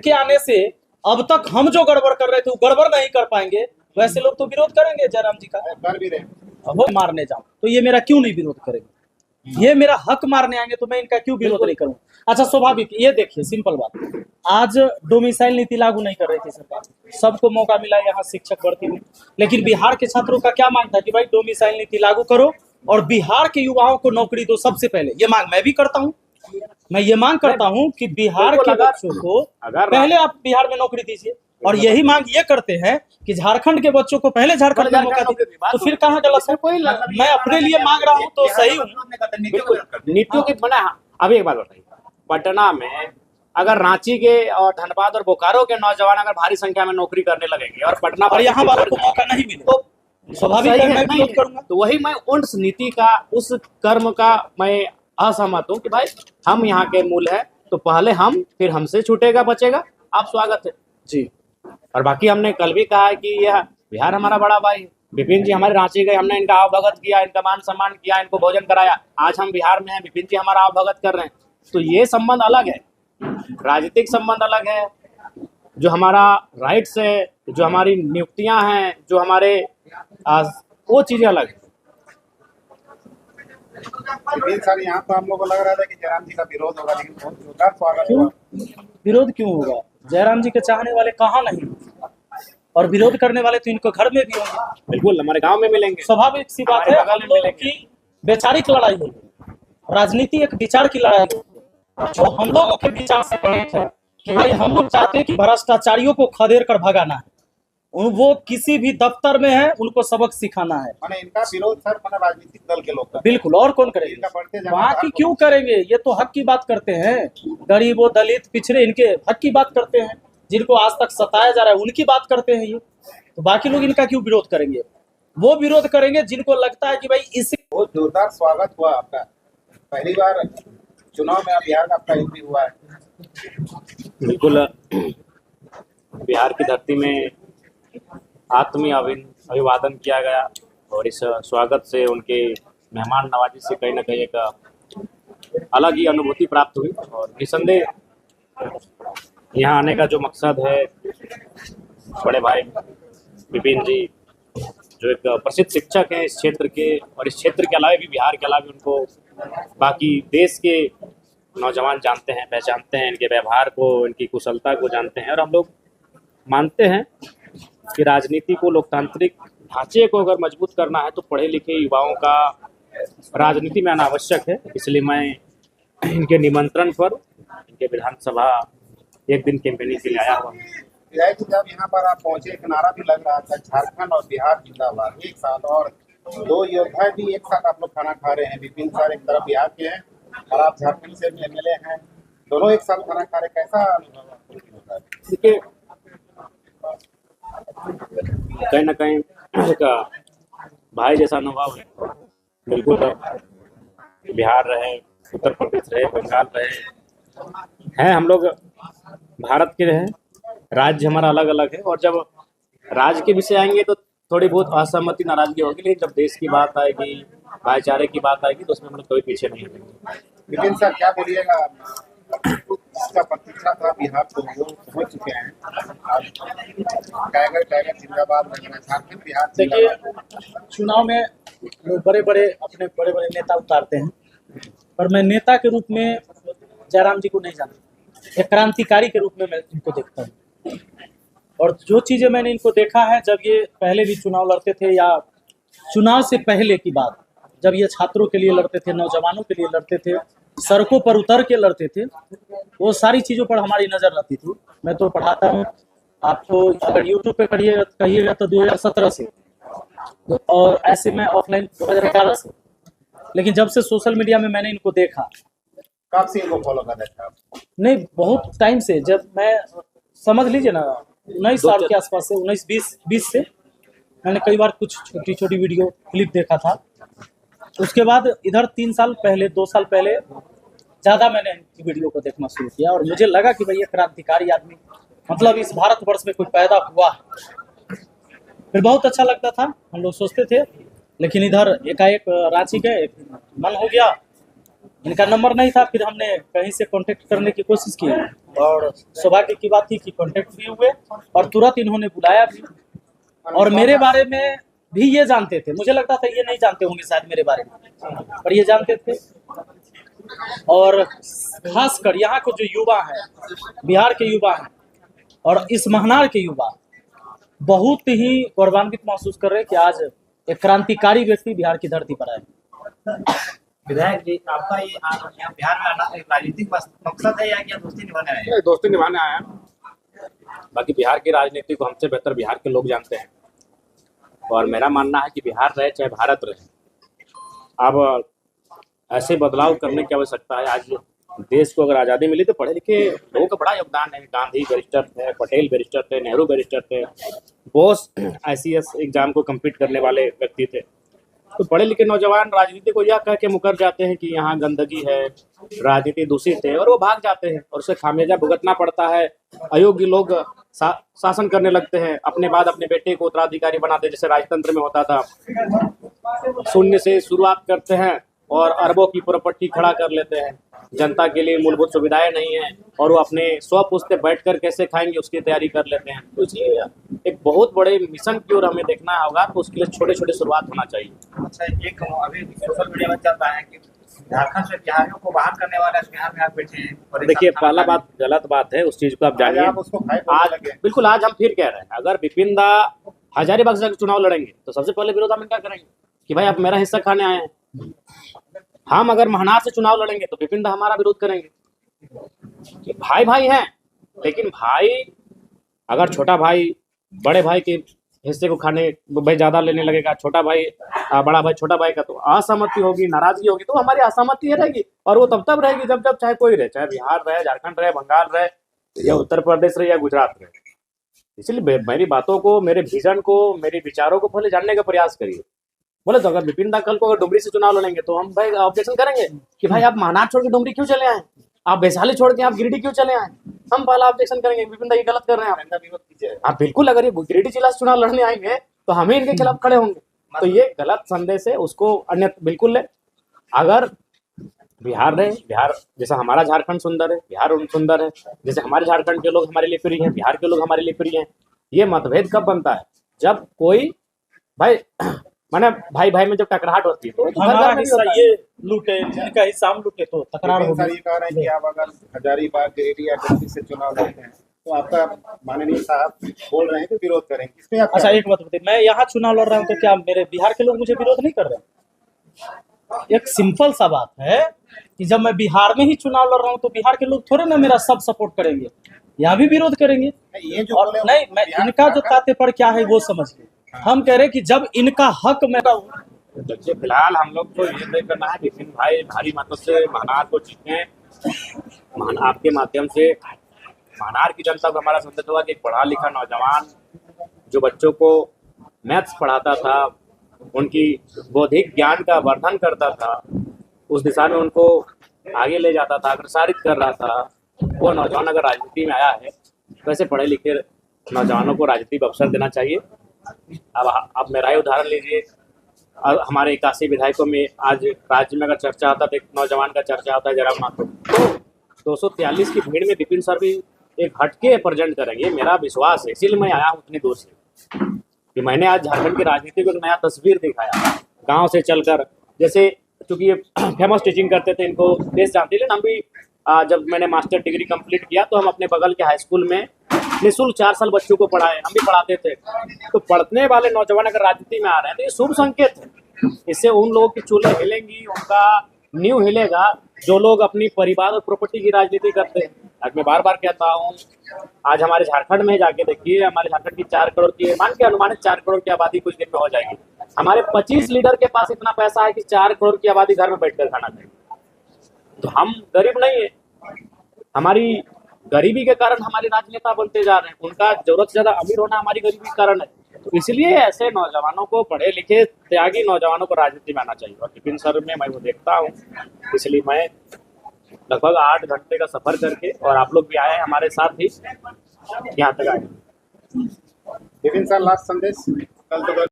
इनके आने से अब तक हम जो गड़बड़ कर रहे थे वो गड़बड़ नहीं कर पाएंगे, वैसे लोग तो विरोध करेंगे जयराम जी का। कर भी रहे अब वो मारने जाऊं तो ये मेरा क्यों नहीं विरोध करेंगे? ये मेरा हक मारने आएंगे तो मैं इनका क्यों विरोध नहीं करूं? अच्छा स्वाभाविक, ये देखिए सिंपल बात, आज डोमिसाइल नीति लागू नहीं कर रही थी सरकार, सबको मौका मिला यहाँ शिक्षक भर्ती में, लेकिन बिहार के छात्रों का क्या मांग था कि भाई डोमिसाइल नीति लागू करो और बिहार के युवाओं को नौकरी दो सबसे पहले। ये मांग मैं भी करता हूँ, मैं ये मांग करता हूँ कि बिहार के बच्चों को पहले आप बिहार में नौकरी दीजिए, और यही मांग ये करते हैं कि झारखंड के बच्चों को पहले झारखंड में मौका दीजिए। तो फिर कहाँ गलत है? मैं अपने लिए मांग रहा हूँ तो सही हूँ। नीतियों की बना। अभी एक बात बताइए, पटना में अगर रांची के और धनबाद और बोकारो के नौजवान अगर भारी संख्या में नौकरी करने लगेंगे और पटना और यहाँ वालों को मौका नहीं मिले तो स्वाभाविक है मैं विरोध करूंगा। तो वही मैं उस नीति का, उस कर्म का मैं असहमत हूँ कि भाई हम यहाँ के मूल है तो पहले हम, फिर हमसे छूटेगा बचेगा। आप स्वागत है जी। और बाकी हमने कल भी कहा है कि यह बिहार हमारा बड़ा भाई है। विपिन जी हमारे रांची गए, हमने इनका आवभगत किया, इनका मान सम्मान किया, इनको भोजन कराया। आज हम बिहार में हैं, विपिन जी हमारा आवभगत कर रहे हैं। तो ये संबंध अलग है, राजनीतिक संबंध अलग है। जो हमारा राइट्स है, जो हमारी नियुक्तियां हैं, जो हमारे वो चीजें अलग है। सर यहाँ तो हम लोग को लग रहा था कि जयराम जी का विरोध होगा, लेकिन बहुत जोरदार स्वागत हुआ। विरोध क्यों होगा? जयराम जी के चाहने वाले कहाँ नहीं, और विरोध करने वाले तो इनको घर में भी होंगे। बिल्कुल हमारे गांव में मिलेंगे। स्वाभाविक सी बात है, हम लोगों की वैचारिक लड़ाई है, राजनीति एक विचार की लड़ाई है। जो हम लोगों के विचार से प्रेरित है कि भाई हम लोग चाहते हैं कि भ्रष्टाचारियों को खदेड़ कर भगाना है, वो किसी भी दफ्तर में है उनको सबक सिखाना है। मैंने इनका विरोध सर मैंने राजनीतिक दल के लोग बिल्कुल, और कौन करेंगे? वहाँ की क्यों करेंगे? ये तो हक की बात करते हैं, गरीबों, दलित, पिछड़े, इनके हक की बात करते हैं, जिनको आज तक सताया जा रहा है उनकी बात करते हैं ये। तो बाकी लोग इनका क्यों विरोध करेंगे? वो विरोध करेंगे जिनको लगता है कि भाई इस। बहुत जोरदार स्वागत हुआ आपका। पहली बार चुनाव में बिहार का आपका एंट्री हुआ है। बिल्कुल, बिहार की धरती में आत्मीय अभिवादन किया गया और इस स्वागत से, उनके मेहमान नवाजी से कहीं ना कहीं एक अलग ही अनुभूति प्राप्त हुई। और निसंदेह यहाँ आने का जो मकसद है, बड़े भाई विपिन जी जो एक प्रसिद्ध शिक्षक हैं इस क्षेत्र के, और इस क्षेत्र के अलावा भी, बिहार के अलावा भी उनको बाकी देश के नौजवान जानते हैं, पहचानते हैं, इनके व्यवहार को, इनकी कुशलता को जानते हैं। और हम लोग मानते हैं कि राजनीति को, लोकतांत्रिक ढांचे को अगर मजबूत करना है तो पढ़े लिखे युवाओं का राजनीति में आना आवश्यक है। इसलिए मैं इनके निमंत्रण पर इनके विधानसभा एक दिन कैंपेनिंग के लिए आया हुआ। जब यहाँ पर आप पहुंचे एक नारा भी लग रहा था, झारखंड और बिहार जिंदाबाद एक साथ, और दो योद्धा भी एक साथ आप लोग खाना खा रहे हैं। विपिन सर एक तरफ बिहार के हैं और आप झारखंड से MLA हैं, दोनों एक साथ खाना खा रहे, कैसा अनुभव होता है? देखिए, कहीं ना कहीं एक भाई जैसा अनुभव है। बिल्कुल, बिहार रहे, उत्तर प्रदेश रहे, बंगाल रहे हैं, हम लोग भारत के रहे, राज्य हमारा अलग अलग है। और जब राज्य के विषय आएंगे तो थोड़ी बहुत असहमति, नाराजगी होगी, लेकिन जब देश की बात आएगी, भाईचारे की बात आएगी, तो उसमें हम लोग कभी पीछे नहीं हटेंगे। विपिन सर क्या बोलिएगा? इसका प्रतीक्षा था बिहार को, वो पहुंच चुके हैं। टाइगर जिंदाबाद झारखंड बिहार। देखिए, चुनाव में लोग बड़े बड़े अपने बड़े बड़े नेता उतारते हैं, पर मैं नेता के रूप में जयराम जी को नहीं जानता, एक क्रांतिकारी के रूप में मैं इनको देखता हूँ। और जो चीज़ें मैंने इनको देखा है, जब ये पहले भी चुनाव लड़ते थे या चुनाव से पहले की बात, जब ये छात्रों के लिए लड़ते थे, नौजवानों के लिए लड़ते थे, सड़कों पर उतर के लड़ते थे, वो सारी चीज़ों पर हमारी नज़र रहती थी। मैं तो पढ़ाता हूँ, आपको अगर यूट्यूब पे कहिएगा तो 2017 से, और ऐसे में ऑफलाइन 2011 से। लेकिन जब से सोशल मीडिया में मैंने इनको देखा, कब से इनको फॉलो कर रहे थे? नहीं, बहुत टाइम से, जब मैं समझ लीजिए ना 19 साल के आसपास से, 19-20 से मैंने कई बार कुछ छोटी छोटी वीडियो क्लिप देखा था। उसके बाद इधर 3 साल पहले, 2 साल पहले ज़्यादा मैंने इनकी वीडियो को देखना शुरू किया, और मुझे लगा कि भाई ये क्रांतिकारी आदमी, मतलब इस भारतवर्ष में कोई पैदा हुआ है। फिर बहुत अच्छा लगता था, हम लोग सोचते थे, लेकिन इधर एकाएक रांची गए, मन हो गया, इनका नंबर नहीं था, फिर हमने कहीं से कांटेक्ट करने की कोशिश की और सौभाग्य की बात थी कि कांटेक्ट भी हुए और तुरंत इन्होंने बुलाया भी। और मेरे बारे में भी ये जानते थे, मुझे लगता था ये नहीं जानते होंगे शायद मेरे बारे में, पर ये जानते थे। और खासकर यहाँ के जो युवा हैं, बिहार के युवा हैं और इस महानार के युवा बहुत ही गौरवान्वित महसूस कर रहे हैं कि आज एक क्रांतिकारी व्यक्ति बिहार की धरती पर आए। विधायक जी, आपका ये यहाँ बिहार में आना एक राजनीतिक मकसद है या क्या दोस्ती निभाने आए हैं? दोस्ती निभाने आया। बाकी बिहार की राजनीति को हमसे बेहतर बिहार के लोग जानते हैं और मेरा मानना है कि बिहार रहे चाहे भारत रहे, अब ऐसे बदलाव करने की आवश्यकता है। आज देश को अगर आज़ादी मिली तो पढ़े लिखे लोगों का बड़ा योगदान है। गांधी बैरिस्टर थे, पटेल बैरिस्टर थे, नेहरू बैरिस्टर थे, बोस ICS एग्जाम को कम्पीट करने वाले व्यक्ति थे। तो पढ़े लिखे नौजवान राजनीति को यह कह के मुकर जाते हैं कि यहाँ गंदगी है, राजनीति दूषित है, और वो भाग जाते हैं और उसे खामियाजा भुगतना पड़ता है। अयोग्य लोग शासन करने लगते हैं, अपने बाद अपने बेटे को उत्तराधिकारी बनाते, जैसे राजतंत्र में होता था। शून्य से शुरुआत करते हैं और अरबों की प्रॉपर्टी खड़ा कर लेते हैं। जनता के लिए मूलभूत सुविधाएं नहीं है और वो अपने स्वपुष्ट बैठकर कैसे खाएंगे उसकी तैयारी कर लेते हैं। तो इसलिए एक बहुत बड़े मिशन की ओर हमें देखना होगा, तो उसके लिए छोटे छोटे शुरुआत होना चाहिए। अच्छा, एक अभी सोशल मीडिया में चल रहा है कि झारखंड से बिहारियों को बाहर करने वाले बिहार में आप बैठे हैं। और देखिए, पहला बात गलत बात है, उस चीज को आप जानिए। आज बिल्कुल आज हम फिर कह रहे हैं, अगर विपिन दा हजारीबाग से चुनाव लड़ेंगे तो सबसे पहले विरोध हम इनका करेंगे कि भाई आप मेरा हिस्सा खाने आए हैं। हम अगर महानार से चुनाव लड़ेंगे तो विपिन दा हमारा विरोध करेंगे कि भाई भाई हैं, लेकिन भाई अगर छोटा भाई बड़े भाई के हिस्से को खाने भाई ज्यादा लेने लगेगा, छोटा भाई बड़ा भाई छोटा भाई का, तो असहमति होगी, नाराजगी होगी। तो हमारी असहमति रहेगी और वो तब रहेगी जब चाहे कोई रहे, चाहे बिहार रहे, झारखंड रहे, बंगाल रहे, या उत्तर प्रदेश रहे, या गुजरात रहे। इसलिए मेरी बातों को, मेरे विजन को, मेरे विचारों को पहले जानने का प्रयास करिए। बोले तो अगर विपिन दा कल को अगर डुमरी से चुनाव लड़ेंगे तो हम भाई ऑब्जेक्शन करेंगे कि भाई आप महानार छोड़ के डुमरी क्यों चले आए, आप वैशाली छोड़ के आप गिरिडीह क्यों चले आए। हम पहला ऑब्जेक्शन करेंगे, विपिन दा ये गलत कर रहे हैं आप बिल्कुल। अगर ये गिरिडीह जिला से चुनाव लड़ने आएंगे तो हम ही इनके खिलाफ खड़े होंगे। तो ये गलत संदेश है, उसको अन्य बिल्कुल ले। अगर बिहार रहे, बिहार जैसा हमारा झारखंड सुंदर है, बिहार सुंदर है, जैसे हमारे झारखंड के लोग हमारे लिए प्रिय हैं, बिहार के लोग हमारे लिए प्रिय हैं। ये मतभेद कब बनता है, जब कोई भाई माने भाई भाई में जब टकराहट होती है तो हमारा हिस्सा ये लूटे, इनका हिस्सा हम लूटे तो तकरार होगी। ये कह रहे हैं कि आप अगर हजारीबाग गिरिडीह या डुमरी से चुनाव लड़ते हैं तो आपका माननीय साहब बोल रहे हैं कि विरोध करेंगे, इस पे आप अच्छा एक बात बताइए, मैं यहाँ चुनाव लड़ रहा हूँ तो क्या मेरे बिहार के लोग मुझे विरोध नहीं कर रहे? एक सिंपल सा बात है कि जब मैं बिहार में ही चुनाव लड़ रहा हूँ तो बिहार के लोग थोड़े ना मेरा सब सपोर्ट करेंगे, यहाँ भी विरोध करेंगे। ये जो और नहीं, मैं इनका जो तात्पर्य क्या है वो समझिए। हम कह रहे हैं कि जब इनका हक मैं देखिए, फिलहाल हम लोग को ये तय करना है विपिन भाई भारी मतों से महानार को जीते। आपके माध्यम से महानार की जनता को हमारा संदेश होगा कि एक पढ़ा लिखा नौजवान जो बच्चों को मैथ्स पढ़ाता था, उनकी बौद्धिक ज्ञान का वर्धन करता था, उस दिशा में उनको आगे ले जाता था, अग्रसारित कर रहा था, वो नौजवान अगर राजनीति में आया है तो ऐसे पढ़े लिखे नौजवानों को राजनीतिक अवसर देना चाहिए। अब आप मेरा ही उदाहरण लीजिए, हमारे 81 विधायकों में आज राज्य में अगर चर्चा आता तो एक नौजवान का चर्चा आता है जयराम माथुर। तो 243 की भीड़ में विपिन सर भी एक हटके प्रेजेंट करेंगे, मेरा विश्वास है। इसीलिए मैं आया हूँ उतनी दूर से कि मैंने आज झारखंड की राजनीति को एक नया तस्वीर दिखाया गाँव से चलकर। जैसे चूंकि ये फेमस टीचिंग करते थे, इनको देश जानते, लेकिन हम भी जब मैंने मास्टर डिग्री कंप्लीट किया तो हम अपने बगल के हाई स्कूल में निःशुल्क 4 साल बच्चों को पढ़ाए, हम भी पढ़ाते थे। तो पढ़ने वाले नौजवान अगर राजनीति में आ रहे हैं तो ये शुभ संकेत है। इससे उन लोगों की चूल्हे हिलेंगी, उनका नींव हिलेगा जो लोग अपनी परिवार और प्रॉपर्टी की राजनीति करते हैं। आज मैं बार बार कहता हूँ, आज हमारे झारखंड में जाके देखिए, हमारे झारखंड की 4 करोड़ की मान के अनुमानित 4 करोड़ की आबादी कुछ दिन में हो जाएगी। हमारे 25 लीडर के पास इतना पैसा है कि 4 करोड़ की आबादी घर में बैठकर खाना खाएगी। तो हम गरीब नहीं है, हमारी गरीबी के कारण हमारे राजनेता बनते जा रहे हैं। उनका जरूरत से ज्यादा अमीर होना हमारी गरीबी के कारण है। तो इसलिए ऐसे नौजवानों को, पढ़े लिखे त्यागी नौजवानों को राजनीति में आना चाहिए। और विपिन सर में मैं वो देखता हूँ, इसलिए मैं लगभग 8 घंटे का सफर करके, और आप लोग भी आए हमारे साथ ही यहाँ तक आए। विपिन सर, लास्ट संदेश कल तो